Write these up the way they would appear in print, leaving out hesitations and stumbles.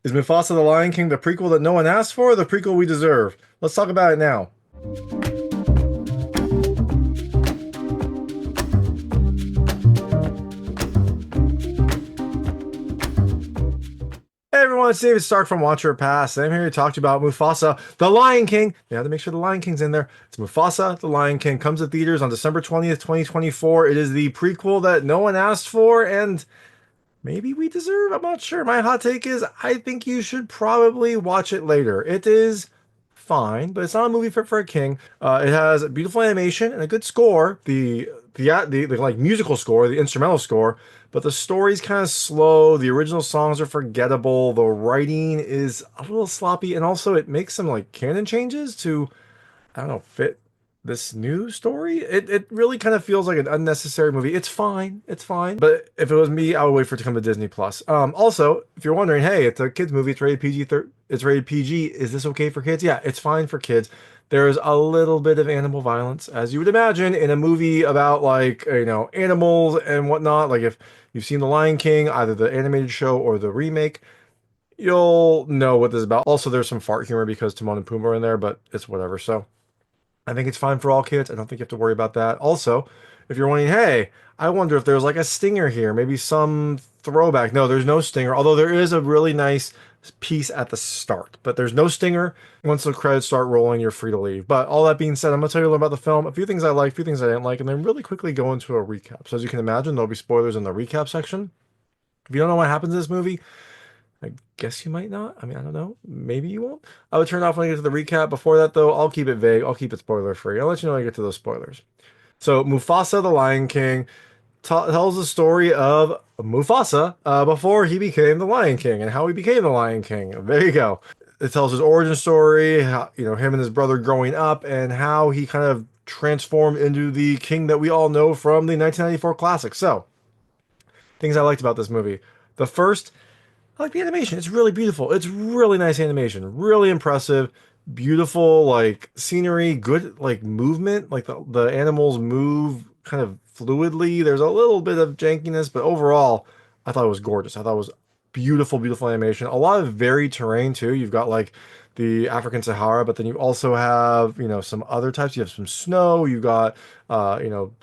Is Mufasa the Lion King the prequel that no one asked for, or the prequel we deserve? Let's talk about it now. Hey everyone, it's David Stark from Watcher Pass, and I'm here to talk to you about Mufasa, the Lion King. You have to make sure the Lion King's in there. It's Mufasa, the Lion King. Comes to theaters on December 20th, 2024. It is the prequel that no one asked for, and maybe we deserve. I'm not sure. My hot take is I think you should probably watch it later. It is fine, but it's not a movie fit for a king. It has beautiful animation and a good score. The like musical score, the instrumental score, but the story's kind of slow. The original songs are forgettable. The writing is a little sloppy, and also it makes some like canon changes to I don't know fit this new story. It really kind of feels like an unnecessary movie. It's fine. It's fine. But if it was me, I would wait for it to come to Disney Plus. Also, if you're wondering, hey, it's a kids movie. It's rated PG. It's rated PG. Is this okay for kids? Yeah, it's fine for kids. There's a little bit of animal violence, as you would imagine, in a movie about like, animals and whatnot. Like if you've seen The Lion King, either the animated show or the remake, you'll know what this is about. Also, there's some fart humor because Timon and Pumbaa are in there, but it's whatever. So I think it's fine for all kids. I don't think you have to worry about that. Also, if you're wondering, hey, I wonder if there's like a stinger here, maybe some throwback. No, there's no stinger, although there is a really nice piece at the start, but there's no stinger. Once the credits start rolling, you're free to leave. But all that being said, I'm going to tell you a little about the film, a few things I like, a few things I didn't like, and then really quickly go into a recap. So as you can imagine, there'll be spoilers in the recap section. If you don't know what happens in this movie, I guess you might not. I mean, I don't know. Maybe you won't. I would turn it off when I get to the recap. Before that, though, I'll keep it vague. I'll keep it spoiler free. I'll let you know when I get to those spoilers. So, Mufasa the Lion King tells the story of Mufasa before he became the Lion King and how he became the Lion King. There you go. It tells his origin story, how, him and his brother growing up, and how he kind of transformed into the king that we all know from the 1994 classic. So, things I liked about this movie. The first, I like the animation. It's really beautiful. It's really nice animation. Really impressive. Beautiful like scenery, good like movement. Like the animals move kind of fluidly. There's a little bit of jankiness, but overall, I thought it was gorgeous. I thought it was beautiful, beautiful animation. A lot of varied terrain too. You've got like the African Sahara, but then you also have, some other types. You have some snow, you got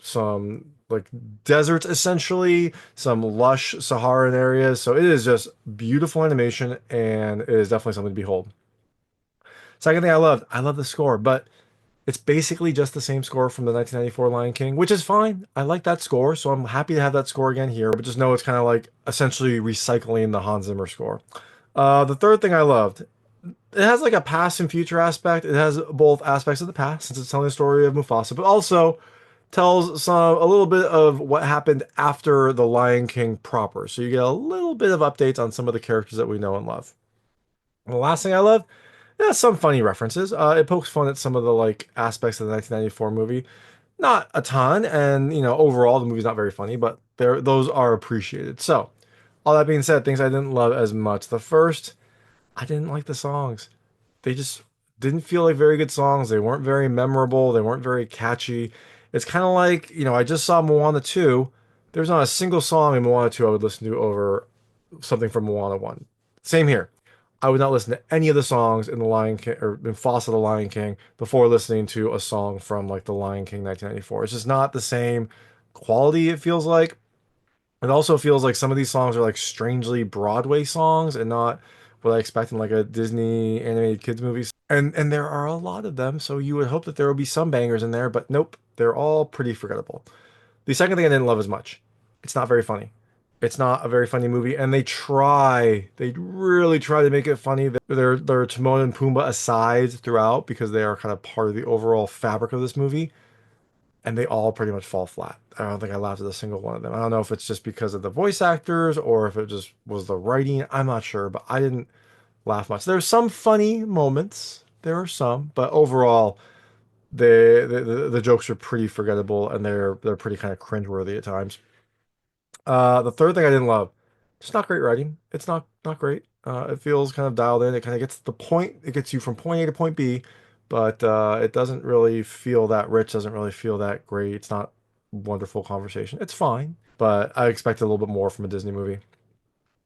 some like deserts essentially, some lush Saharan areas. So it is just beautiful animation and it is definitely something to behold. Second thing I love the score, but it's basically just the same score from the 1994 Lion King, which is fine. I like that score, so I'm happy to have that score again here, but just know it's kind of like essentially recycling the Hans Zimmer score. The third thing I loved, it has like a past and future aspect. It has both aspects of the past, since it's telling the story of Mufasa, but also tells a little bit of what happened after the Lion King proper. So you get a little bit of updates on some of the characters that we know and love. And the last thing I love, yeah, some funny references. It pokes fun at some of the like aspects of the 1994 movie. Not a ton, and overall the movie's not very funny, but those are appreciated. So, all that being said, things I didn't love as much. The first, I didn't like the songs. They just didn't feel like very good songs. They weren't very memorable. They weren't very catchy. It's kind of like, I just saw Moana 2. There's not a single song in Moana 2 I would listen to over something from Moana 1. Same here. I would not listen to any of the songs in The Lion King or in Mufasa the Lion King before listening to a song from like The Lion King 1994. It's just not the same quality, it feels like. It also feels like some of these songs are like strangely Broadway songs and not what I expect in like a Disney animated kids movie. And there are a lot of them, so you would hope that there will be some bangers in there, but nope, they're all pretty forgettable. The second thing I didn't love as much, it's not very funny. It's not a very funny movie, and they really try to make it funny. They're Timon and Pumbaa asides throughout because they are kind of part of the overall fabric of this movie, and they all pretty much fall flat. I don't think I laughed at a single one of them. I don't know if it's just because of the voice actors or if it just was the writing. I'm not sure, but I didn't laugh much. There's some funny moments. There are some, but overall, the jokes are pretty forgettable and they're pretty kind of cringeworthy at times. The third thing I didn't love, just not great writing. It's not great. It feels kind of dialed in. It kind of gets the point. It gets you from point A to point B, but it doesn't really feel that rich. Doesn't really feel that great. It's not wonderful conversation. It's fine, but I expected a little bit more from a Disney movie.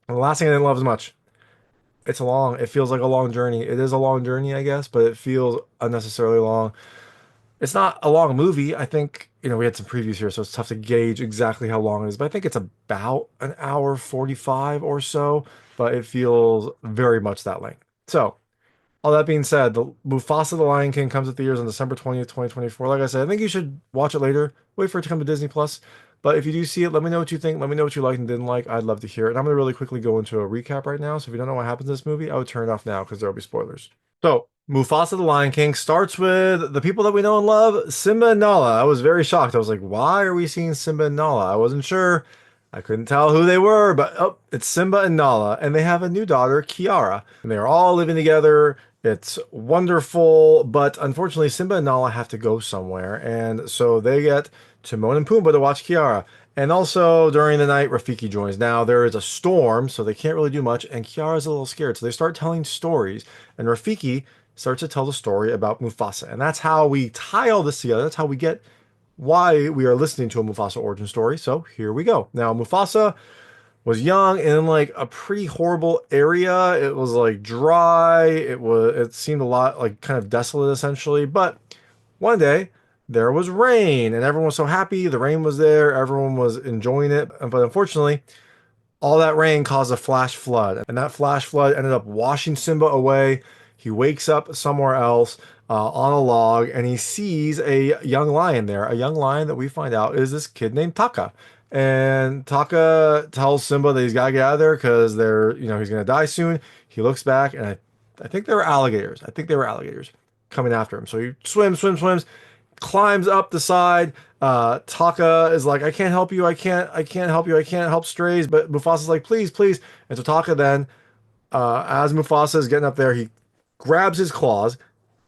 And the last thing I didn't love as much, it's a long, it feels like a long journey. It is a long journey, I guess, but it feels unnecessarily long. It's not a long movie. I think, we had some previews here, so it's tough to gauge exactly how long it is, but I think it's about an hour 45 or so, but it feels very much that length. So, all that being said, the Mufasa the Lion King comes to theaters on December 20th, 2024. Like I said, I think you should watch it later. Wait for it to come to Disney Plus. But if you do see it, let me know what you think. Let me know what you liked and didn't like. I'd love to hear it. And I'm going to really quickly go into a recap right now. So if you don't know what happens in this movie, I would turn it off now because there will be spoilers. So, Mufasa the Lion King starts with the people that we know and love, Simba and Nala. I was very shocked. I was like, why are we seeing Simba and Nala? I wasn't sure. I couldn't tell who they were, but oh, it's Simba and Nala, and they have a new daughter, Kiara, and they're all living together. It's wonderful, but unfortunately, Simba and Nala have to go somewhere, and so they get Timon and Pumbaa to watch Kiara. And also during the night, Rafiki joins. Now there is a storm, so they can't really do much, and Kiara's a little scared, so they start telling stories, and Rafiki starts to tell the story about Mufasa, and that's how we tie all this together. That's how we get why we are listening to a Mufasa origin story. So here we go. Now, Mufasa was young in like a pretty horrible area. It was like dry. It seemed a lot like kind of desolate essentially. But one day there was rain and everyone was so happy. The rain was there. Everyone was enjoying it. But unfortunately, all that rain caused a flash flood, and that flash flood ended up washing Simba away. He wakes up somewhere else on a log, and he sees a young lion there. A young lion that we find out is this kid named Taka. And Taka tells Simba that he's got to get out of there because he's going to die soon. He looks back, and I think they were alligators. I think they were alligators coming after him. So he swims, climbs up the side. Taka is like, I can't help you. I can't help you. I can't help strays. But Mufasa's like, please, please. And so Taka then, as Mufasa is getting up there, he grabs his claws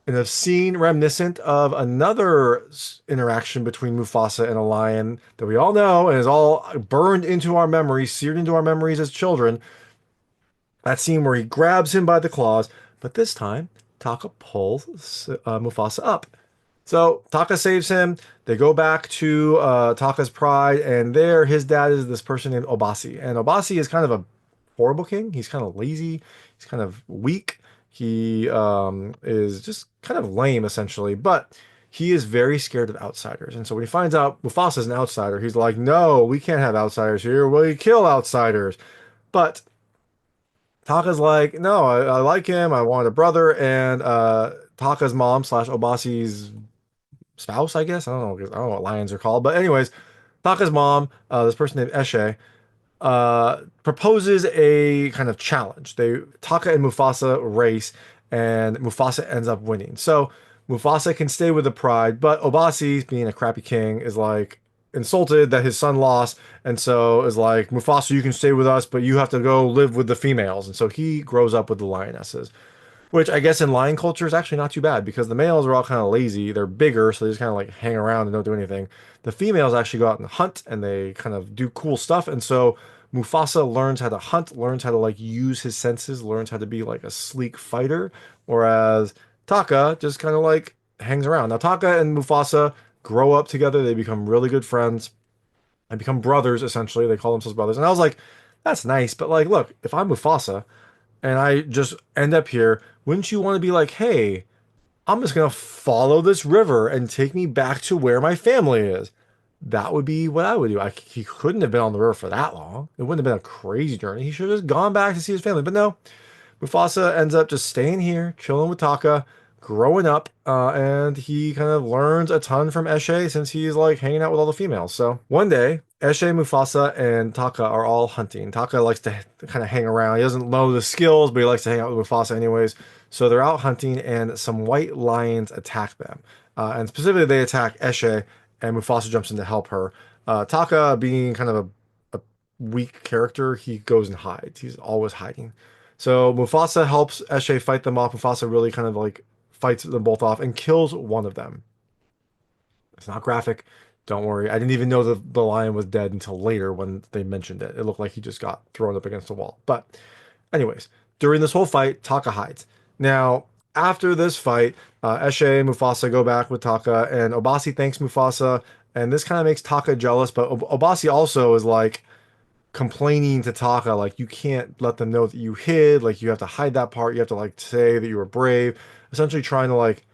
in a scene reminiscent of another interaction between Mufasa and a lion that we all know and is all burned into our memories, seared into our memories as children. That scene where he grabs him by the claws, but this time Taka pulls Mufasa up. So Taka saves him. They go back to Taka's pride, and there his dad is this person named Obasi. And Obasi is kind of a horrible king. He's kind of lazy. He's kind of weak. He is just kind of lame, essentially. But he is very scared of outsiders. And so when he finds out Mufasa is an outsider, he's like, no, we can't have outsiders here. We kill outsiders. But Taka's like, no, I like him. I want a brother. And Taka's mom slash Obasi's spouse, I guess. I don't know what lions are called. But anyways, Taka's mom, this person named Eshe, proposes a kind of challenge. Taka and Mufasa race, and Mufasa ends up winning. So Mufasa can stay with the pride, but Obasi, being a crappy king, is like insulted that his son lost, and so is like, Mufasa, you can stay with us, but you have to go live with the females. And so he grows up with the lionesses. Which I guess in lion culture is actually not too bad because the males are all kind of lazy. They're bigger, so they just kind of like hang around and don't do anything. The females actually go out and hunt and they kind of do cool stuff. And so Mufasa learns how to hunt, learns how to like use his senses, learns how to be like a sleek fighter, whereas Taka just kind of like hangs around. Now Taka and Mufasa grow up together. They become really good friends and become brothers essentially. They call themselves brothers. And I was like, that's nice, but like, look, if I'm Mufasa and I just end up here, wouldn't you want to be like, hey, I'm just gonna follow this river and take me back to where my family is? That would be what I would do. He couldn't have been on the river for that long. It wouldn't have been a crazy journey. He should have just gone back to see his family. But no, Mufasa ends up just staying here, chilling with Taka, growing up, and he kind of learns a ton from Eshe since he's like hanging out with all the females. So one day, Eshe, Mufasa, and Taka are all hunting. Taka likes to kind of hang around. He doesn't know the skills, but he likes to hang out with Mufasa anyways. So they're out hunting, and some white lions attack them. And specifically, they attack Eshe, and Mufasa jumps in to help her. Taka, being kind of a weak character, he goes and hides. He's always hiding. So Mufasa helps Eshe fight them off. Mufasa really kind of like fights them both off and kills one of them. It's not graphic. Don't worry. I didn't even know the lion was dead until later when they mentioned it. It looked like he just got thrown up against the wall. But anyways, during this whole fight, Taka hides. Now, after this fight, Eshe and Mufasa go back with Taka, and Obasi thanks Mufasa, and this kind of makes Taka jealous, but Obasi also is like, complaining to Taka, like, you can't let them know that you hid, like, you have to hide that part, you have to, like, say that you were brave, essentially trying to, like,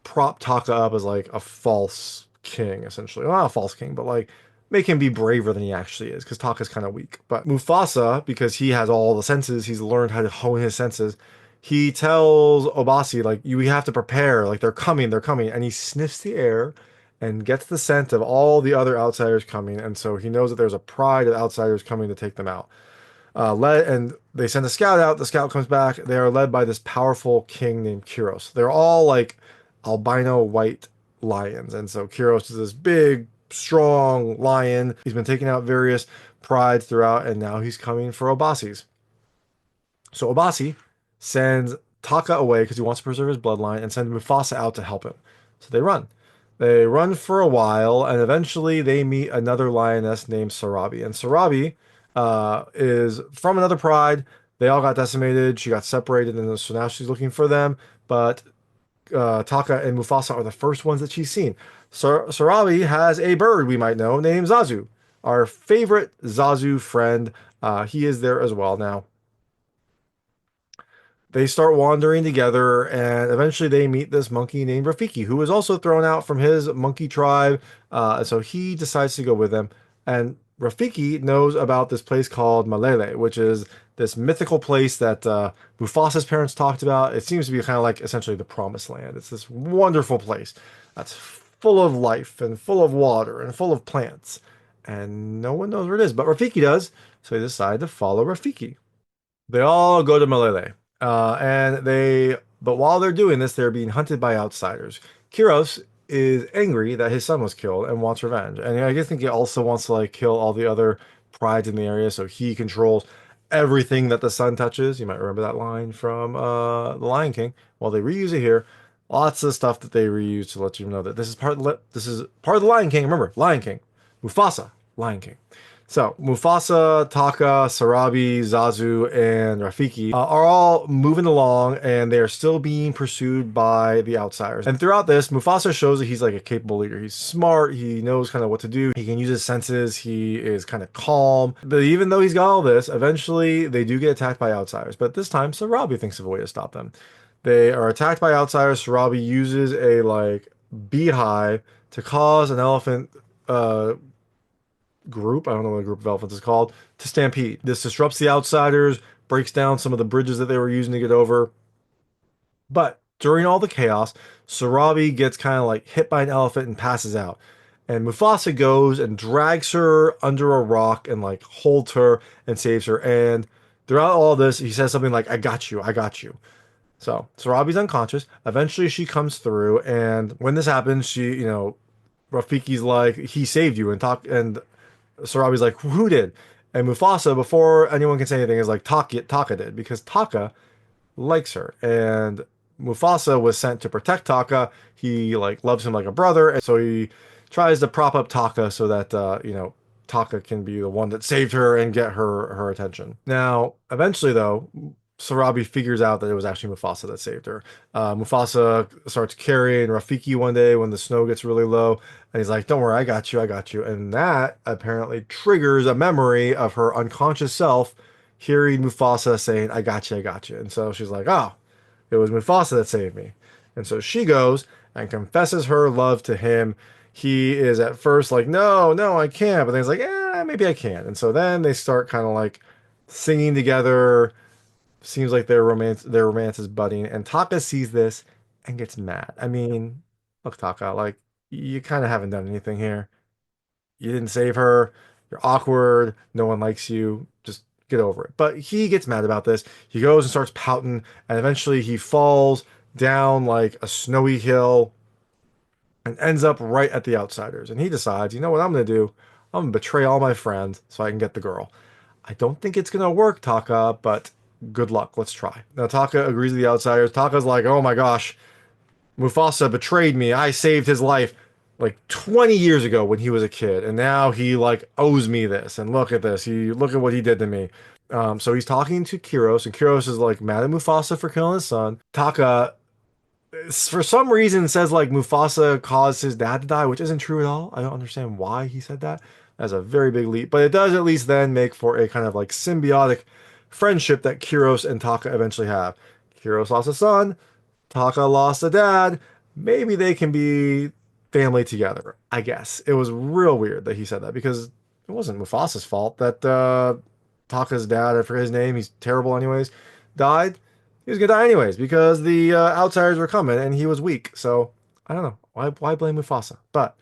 prop Taka up as, like, a false king, essentially. Well, not a false king, but, like, make him be braver than he actually is, because Taka's kind of weak. But Mufasa, because he has all the senses, he's learned how to hone his senses, he tells Obasi, like, you have to prepare, like, they're coming, and he sniffs the air and gets the scent of all the other outsiders coming, and so he knows that there's a pride of outsiders coming to take them out. And they send a scout out. The scout comes back. They are led by this powerful king named Kiros. They're all like albino white lions, and so Kiros is this big, strong lion. He's been taking out various prides throughout, and now he's coming for Obasi's. So Obasi sends Taka away because he wants to preserve his bloodline and sends Mufasa out to help him. So they run. They run for a while, and eventually they meet another lioness named Sarabi. And Sarabi is from another pride. They all got decimated. She got separated, and so now she's looking for them. But Taka and Mufasa are the first ones that she's seen. Sarabi has a bird we might know named Zazu, our favorite Zazu friend. He is there as well now. They start wandering together, and eventually they meet this monkey named Rafiki, who is also thrown out from his monkey tribe. So he decides to go with them. And Rafiki knows about this place called Malele, which is this mythical place that Mufasa's parents talked about. It seems to be kind of like essentially the promised land. It's this wonderful place that's full of life and full of water and full of plants. And no one knows where it is, but Rafiki does. So they decide to follow Rafiki. They all go to Malele. But while they're doing this, they're being hunted by outsiders. Kiros is angry that his son was killed and wants revenge. And I guess think he also wants to like kill all the other prides in the area, so he controls everything that the sun touches. You might remember that line from The Lion King. Well, they reuse it here. Lots of stuff that they reuse to let you know that this is part of the Lion King. Remember, Lion King, Mufasa, Lion King. So Mufasa, Taka, Sarabi, Zazu, and Rafiki are all moving along, and they are still being pursued by the outsiders. And throughout this, Mufasa shows that he's like a capable leader. He's smart. He knows kind of what to do. He can use his senses. He is kind of calm. But even though he's got all this, eventually they do get attacked by outsiders. But this time, Sarabi thinks of a way to stop them. They are attacked by outsiders. Sarabi uses a like beehive to cause an elephant group, I don't know what a group of elephants is called, to stampede. This disrupts the outsiders, breaks down some of the bridges that they were using to get over. But during all the chaos, Sarabi gets kind of like hit by an elephant and passes out. And Mufasa goes and drags her under a rock and like holds her and saves her. And throughout all this, he says something like, I got you, I got you. So Sarabi's unconscious. Eventually she comes through, and when this happens, Rafiki's like, he saved you, and Sarabi's like, who did? And Mufasa, before anyone can say anything, is like, Taka did, because Taka likes her. And Mufasa was sent to protect Taka. He like loves him like a brother, and so he tries to prop up Taka so that Taka can be the one that saved her and get her attention. Now, eventually though, Sarabi figures out that it was actually Mufasa that saved her. Mufasa starts carrying Rafiki one day when the snow gets really low, and he's like, don't worry, I got you, I got you. And that apparently triggers a memory of her unconscious self hearing Mufasa saying, I got you, I got you. And so she's like, oh, it was Mufasa that saved me. And so she goes and confesses her love to him. He is at first like, no, no, I can't. But then he's like, yeah, maybe I can. And so then they start kind of like singing together. Seems like their romance is budding, and Taka sees this and gets mad. I mean, look, Taka, like, you kind of haven't done anything here. You didn't save her. You're awkward. No one likes you. Just get over it. But he gets mad about this. He goes and starts pouting, and eventually he falls down like a snowy hill and ends up right at the outsiders. And he decides, you know what I'm going to do? I'm going to betray all my friends so I can get the girl. I don't think it's going to work, Taka, but good luck. Let's try. Now, Taka agrees with the outsiders. Taka's like, oh my gosh, Mufasa betrayed me. I saved his life like 20 years ago when he was a kid. And now he like owes me this. And look at this. Look at what he did to me. So he's talking to Kiros, and Kiros is like mad at Mufasa for killing his son. Taka, for some reason, says like Mufasa caused his dad to die, which isn't true at all. I don't understand why he said that. That's a very big leap, but it does at least then make for a kind of like symbiotic friendship that Kiros and Taka eventually have. Kiros lost a son, Taka lost a dad. Maybe they can be family together, I guess. It was real weird that he said that because it wasn't Mufasa's fault that Taka's dad, I forget his name, he's terrible anyways, died. He was gonna die anyways because the outsiders were coming and he was weak. So I don't know. Why blame Mufasa? But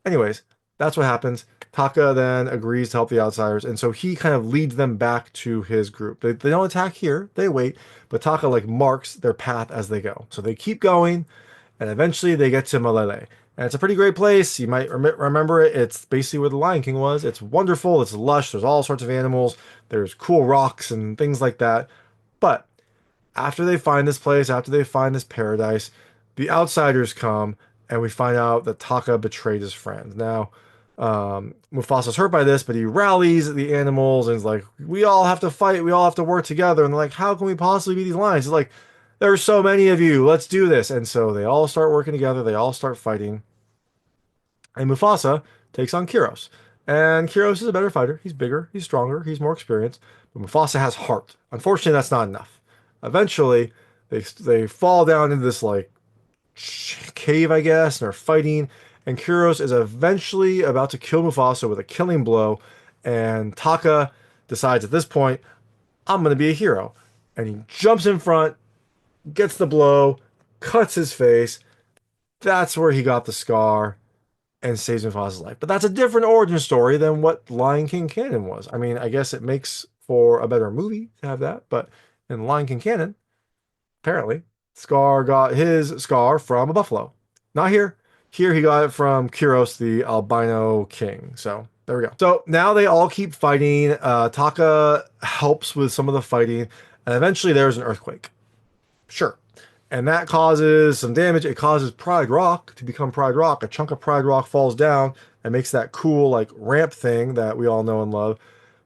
anyways, that's what happens. Taka then agrees to help the outsiders, and so he kind of leads them back to his group. They don't attack here, they wait, but Taka like marks their path as they go. So they keep going, and eventually they get to Malele. And it's a pretty great place. You might remember it. It's basically where the Lion King was. It's wonderful. It's lush. There's all sorts of animals. There's cool rocks and things like that. But after they find this place, after they find this paradise, the outsiders come, and we find out that Taka betrayed his friends. Now, Mufasa's hurt by this, but he rallies the animals and is like, we all have to fight, we all have to work together. And they're like, how can we possibly beat these lions? He's like, there are so many of you, let's do this. And so they all start working together, they all start fighting. And Mufasa takes on Kiros. And Kiros is a better fighter. He's bigger, he's stronger, he's more experienced. But Mufasa has heart. Unfortunately, that's not enough. Eventually, they fall down into this like cave, I guess, and are fighting. And Kiros is eventually about to kill Mufasa with a killing blow. And Taka decides at this point, I'm going to be a hero. And he jumps in front, gets the blow, cuts his face. That's where he got the scar and saves Mufasa's life. But that's a different origin story than what Lion King canon was. I mean, I guess it makes for a better movie to have that. But in Lion King canon, apparently, Scar got his scar from a buffalo. Not here. Here he got it from Kiros, the albino king. So there we go. So now they all keep fighting. Taka helps with some of the fighting. And eventually there's an earthquake. Sure. And that causes some damage. It causes Pride Rock to become Pride Rock. A chunk of Pride Rock falls down and makes that cool like ramp thing that we all know and love.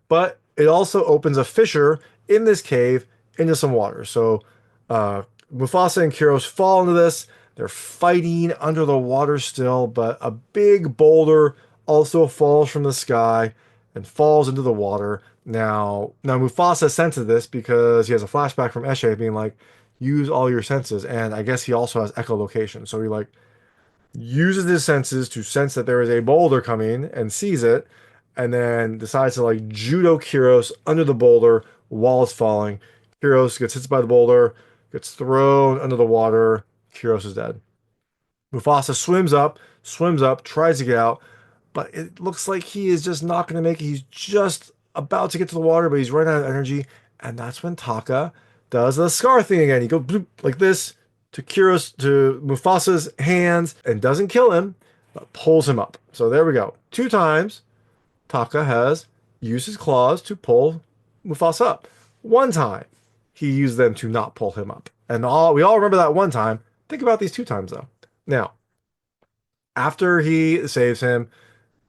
But it also opens a fissure in this cave into some water. So Mufasa and Kiros fall into this. They're fighting under the water still, but a big boulder also falls from the sky and falls into the water. Now Mufasa senses this because he has a flashback from Eshe being like, use all your senses. And I guess he also has echolocation. So he like uses his senses to sense that there is a boulder coming and sees it, and then decides to like judo Kiros under the boulder while it's falling. Kiros gets hit by the boulder, gets thrown under the water. Kiros is dead. Mufasa swims up, tries to get out, but it looks like he is just not going to make it. He's just about to get to the water, but he's running out of energy. And that's when Taka does the scar thing again. He goes bloop, like this to Mufasa's hands and doesn't kill him, but pulls him up. So there we go. 2 times Taka has used his claws to pull Mufasa up. 1 time he used them to not pull him up. And we all remember that 1 time. Think about these 2 times though. Now, after he saves him,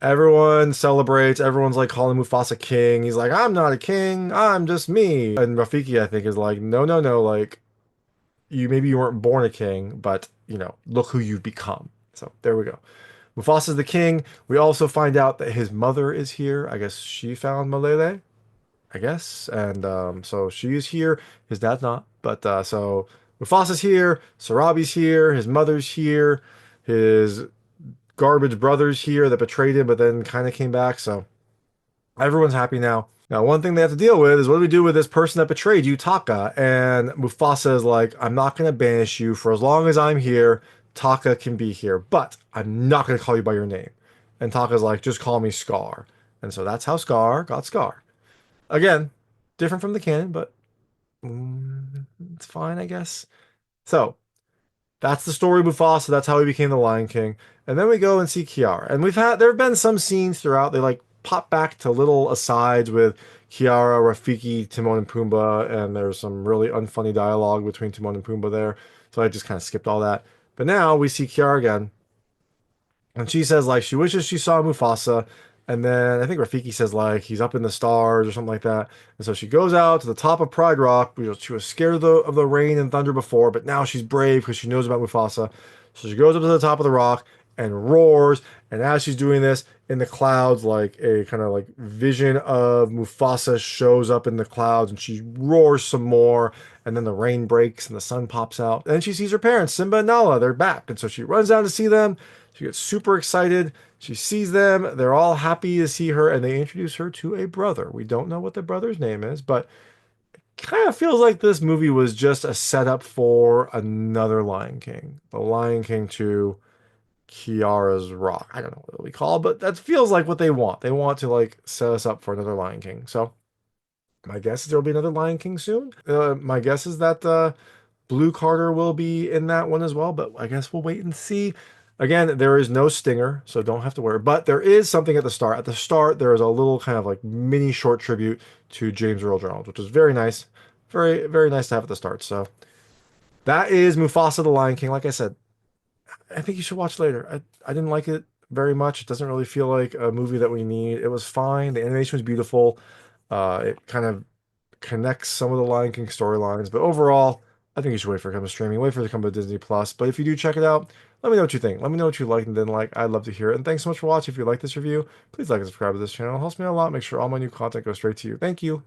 everyone celebrates. Everyone's like calling Mufasa king. He's like, I'm not a king. I'm just me. And Rafiki, I think, is like, no. Like, maybe you weren't born a king, but, look who you've become. So there we go. Mufasa's the king. We also find out that his mother is here. I guess she found Malele, I guess. And so she's here. His dad's not. But so Mufasa's here. Sarabi's here. His mother's here. His garbage brother's here that betrayed him, but then kind of came back. So everyone's happy now. Now, one thing they have to deal with is what do we do with this person that betrayed you, Taka? And Mufasa is like, I'm not going to banish you for as long as I'm here. Taka can be here, but I'm not going to call you by your name. And Taka's like, just call me Scar. And so that's how Scar got Scar. Again, different from the canon, but it's fine, I guess. So that's the story of Mufasa. That's how he became the Lion King. And then we go and see Kiara. And there have been some scenes throughout. They like pop back to little asides with Kiara, Rafiki, Timon and Pumbaa. And there's some really unfunny dialogue between Timon and Pumbaa there. So I just kind of skipped all that. But now we see Kiara again. And she says like she wishes she saw Mufasa. And then I think Rafiki says like he's up in the stars or something like that. And so she goes out to the top of Pride Rock. She was scared of the rain and thunder before, but now she's brave because she knows about Mufasa. So she goes up to the top of the rock and roars. And as she's doing this, in the clouds, like a kind of like vision of Mufasa shows up in the clouds, and she roars some more. And then the rain breaks and the sun pops out. And then she sees her parents, Simba and Nala. They're back. And so she runs down to see them. She gets super excited. She sees them. They're all happy to see her. And they introduce her to a brother. We don't know what the brother's name is, but kind of feels like this movie was just a setup for another Lion King. The Lion King 2, Kiara's Rock. I don't know what we call it, but that feels like what they want. They want to like set us up for another Lion King. So my guess is there will be another Lion King soon. My guess is that Blue Carter will be in that one as well, but I guess we'll wait and see. Again, there is no stinger, so don't have to worry. But there is something at the start. At the start, there is a little kind of like mini short tribute to James Earl Jones, which is very nice. Very, very nice to have at the start. So that is Mufasa the Lion King. Like I said, I think you should watch later. I didn't like it very much. It doesn't really feel like a movie that we need. It was fine. The animation was beautiful. It kind of connects some of the Lion King storylines, but overall, I think you should wait for it to come to streaming, wait for it to come to Disney Plus. But if you do check it out, let me know what you think. Let me know what you liked and didn't like. I'd love to hear it. And thanks so much for watching. If you like this review, please like and subscribe to this channel. It helps me out a lot. Make sure all my new content goes straight to you. Thank you.